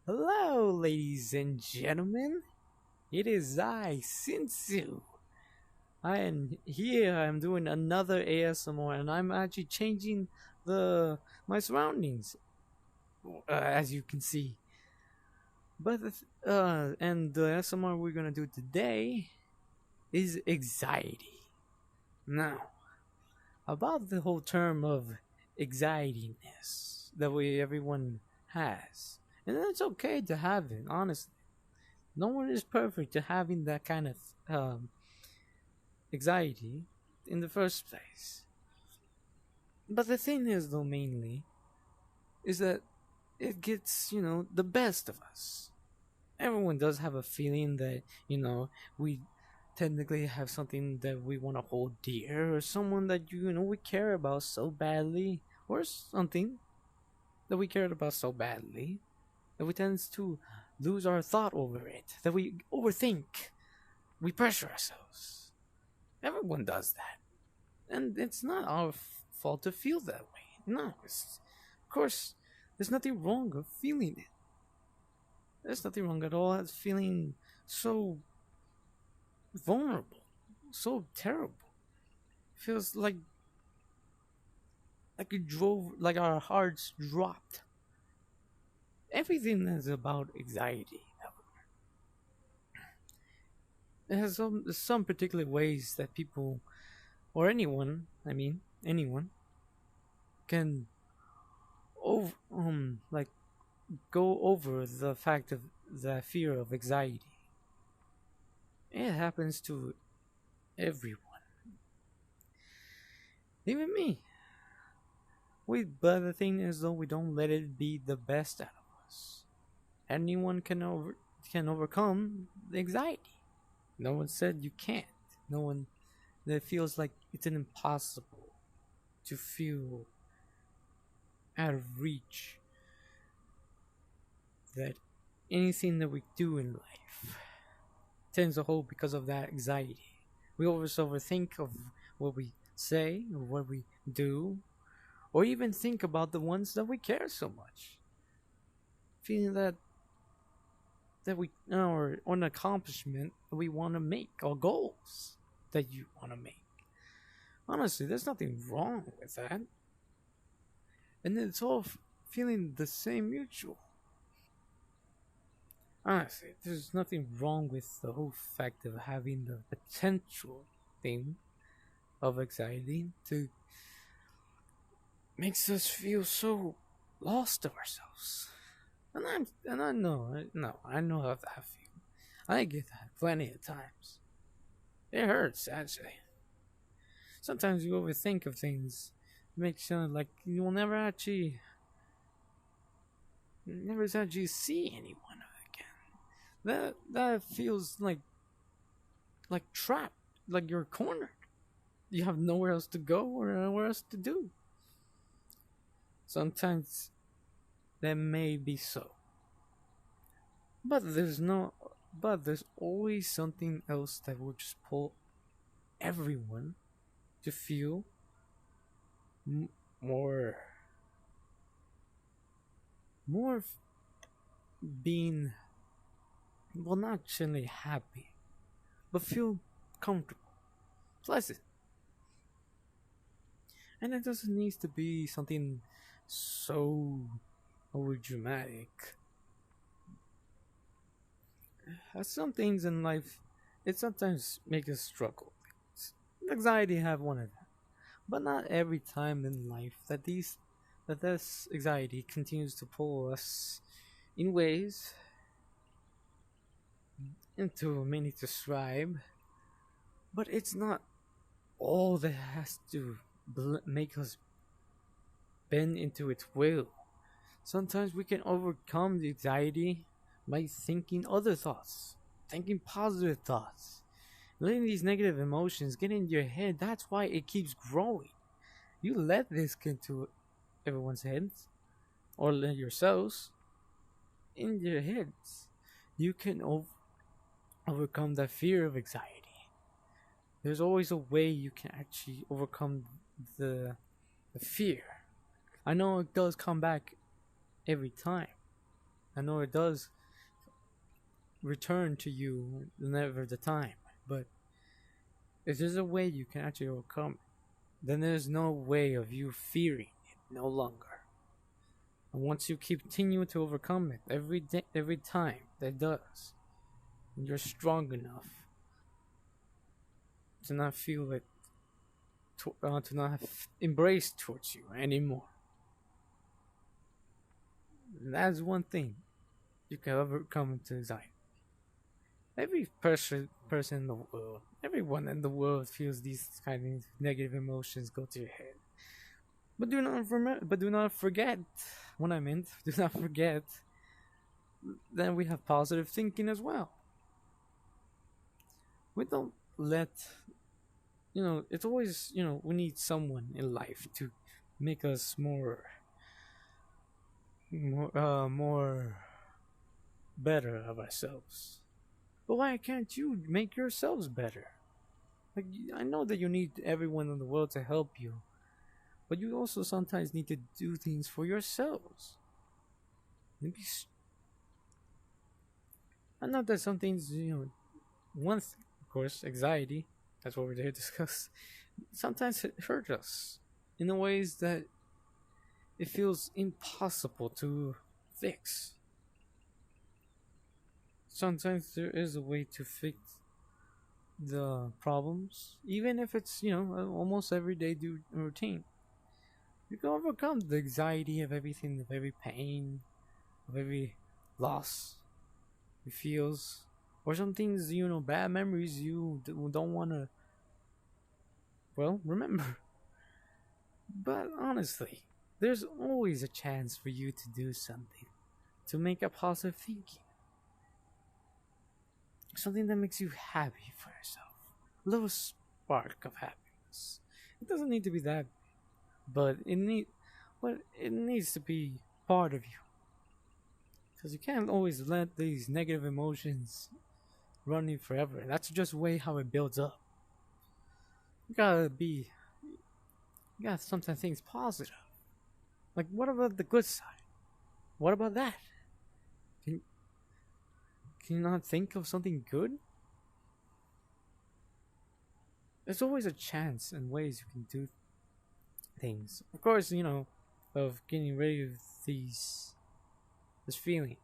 Hello, ladies and gentlemen. It is I, Sinsu. I am here. I'm doing another ASMR, and I'm actually changing the my surroundings, as you can see. And the ASMR we're gonna do today is anxiety. Now, about the whole term of anxietyness that we everyone has, and it's okay to have it. Honestly, no one is perfect to having that kind of um, anxiety in the first place. But the thing is, though, mainly, is that it gets, the best of us. Everyone does have a feeling that, we technically have something that we want to hold dear, or someone that, we care about so badly, or something that we cared about so badly that we tend to lose our thought over it, that we overthink, we pressure ourselves. Everyone does that. And it's not our fault to feel that way. No, of course, there's nothing wrong with feeling it. There's nothing wrong at all with feeling so vulnerable, so terrible. Feels like it drove, like our hearts dropped. Everything is about anxiety. It has some particular ways that people, or anyone, anyone, can like go over the fact of the fear of anxiety. It happens to everyone, even me. But the thing is, though, we don't let it be the best out of us. Anyone can overcome the anxiety. No one said you can't. No one that feels like it's an impossible to feel out of reach that anything that we do in life tends to hold because of that anxiety. We always overthink of what we say or what we do, or even think about the ones that we care so much. Feeling that we or an accomplishment that we want to make, or goals that you want to make. Honestly, there's nothing wrong with that, and it's all feeling the same mutual. Honestly, there's nothing wrong with the whole fact of having the potential thing of anxiety to makes us feel so lost of ourselves. And I know, I know how that feel. I get that plenty of times. It hurts actually. Sometimes you overthink of things, make sure like you will never actually see anyone again. That feels like trapped, like you're cornered. You have nowhere else to go or nowhere else to do. Sometimes that may be so. But there's no but there's always something else that will just pull everyone to feel m- more more being, well, not generally happy, but feel comfortable, pleasant. And it doesn't need to be something so over dramatic. Some things in life, it sometimes make us struggle. Anxiety have one of that, but not every time in life that this anxiety continues to pull us in ways into many describe. But it's not all that has to make us bend into its will. Sometimes we can overcome the anxiety by thinking other thoughts, thinking positive thoughts. Letting these negative emotions get into your head, that's why it keeps growing. You let this get into everyone's heads, or let yourselves in your heads. You can overcome that fear of anxiety. There's always a way you can actually overcome the fear. I know it does come back every time. I know it does return to you whenever the time, but if there's a way you can actually overcome it, then there's no way of you fearing it no longer. And once you continue to overcome it every day, every time that does, you're strong enough to not feel it, to not have embraced towards you anymore. And that's one thing you can overcome into anxiety. Every person in the world, everyone in the world feels these kind of negative emotions go to your head. But do not forget what I meant. Do not forget that we have positive thinking as well. We don't let, it's always, we need someone in life to make us more better of ourselves. But why can't you make yourselves better? Like, I know that you need everyone in the world to help you, but you also sometimes need to do things for yourselves. Maybe I know that some things, of course, anxiety, that's what we're here to discuss, sometimes it hurt us in the ways that it feels impossible to fix. Sometimes there is a way to fix the problems, even if it's, almost everyday routine. You can overcome the anxiety of everything, of every pain, of every loss you feels, or some things, bad memories you don't want to, remember. But honestly, there's always a chance for you to do something, to make a positive thinking. Something that makes you happy for yourself. A little spark of happiness. It doesn't need to be that, but it needs to be part of you. Because you can't always let these negative emotions run you forever. That's just way how it builds up. You gotta sometimes think positive. Like, what about the good side? What about that? Can you not think of something good? There's always a chance and ways you can do things. Of course, of getting rid of this feeling.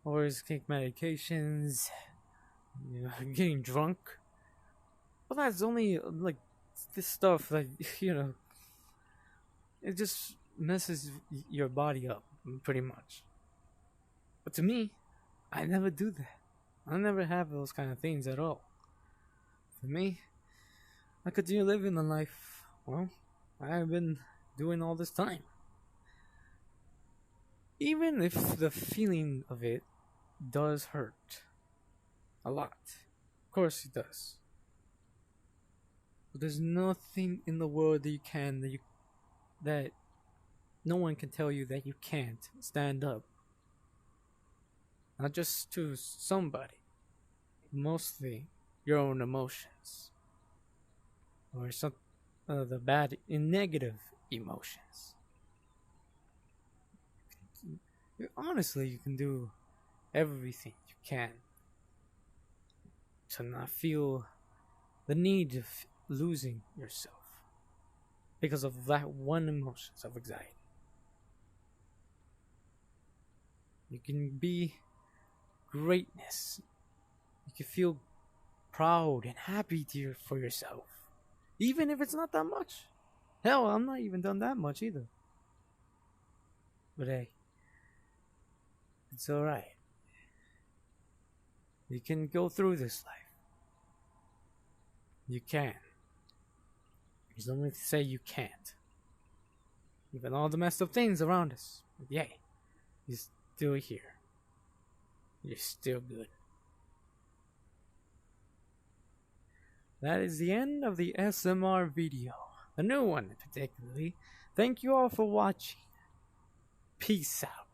Or is take medications, getting drunk. Well, that's only like this stuff that it just messes your body up pretty much. But to me, I never do that. I never have those kind of things at all. For me, I continue living the life, I've been doing all this time. Even if the feeling of it does hurt a lot. Of course it does. But there's nothing in the world that no one can tell you that you can't stand up. Not just to somebody, mostly your own emotions, or some the bad and negative emotions. Honestly, you can do everything you can to not feel the need of losing yourself because of that one emotion of anxiety. You can be greatness. You can feel proud and happy for yourself, even if it's not that much. Hell, I'm not even done that much either. But hey, it's alright. You can go through this life. You can. There's nothing to say you can't. Even all the messed up things around us. But yay, you're still here. You're still good. That is the end of the SMR video. The new one, particularly. Thank you all for watching. Peace out.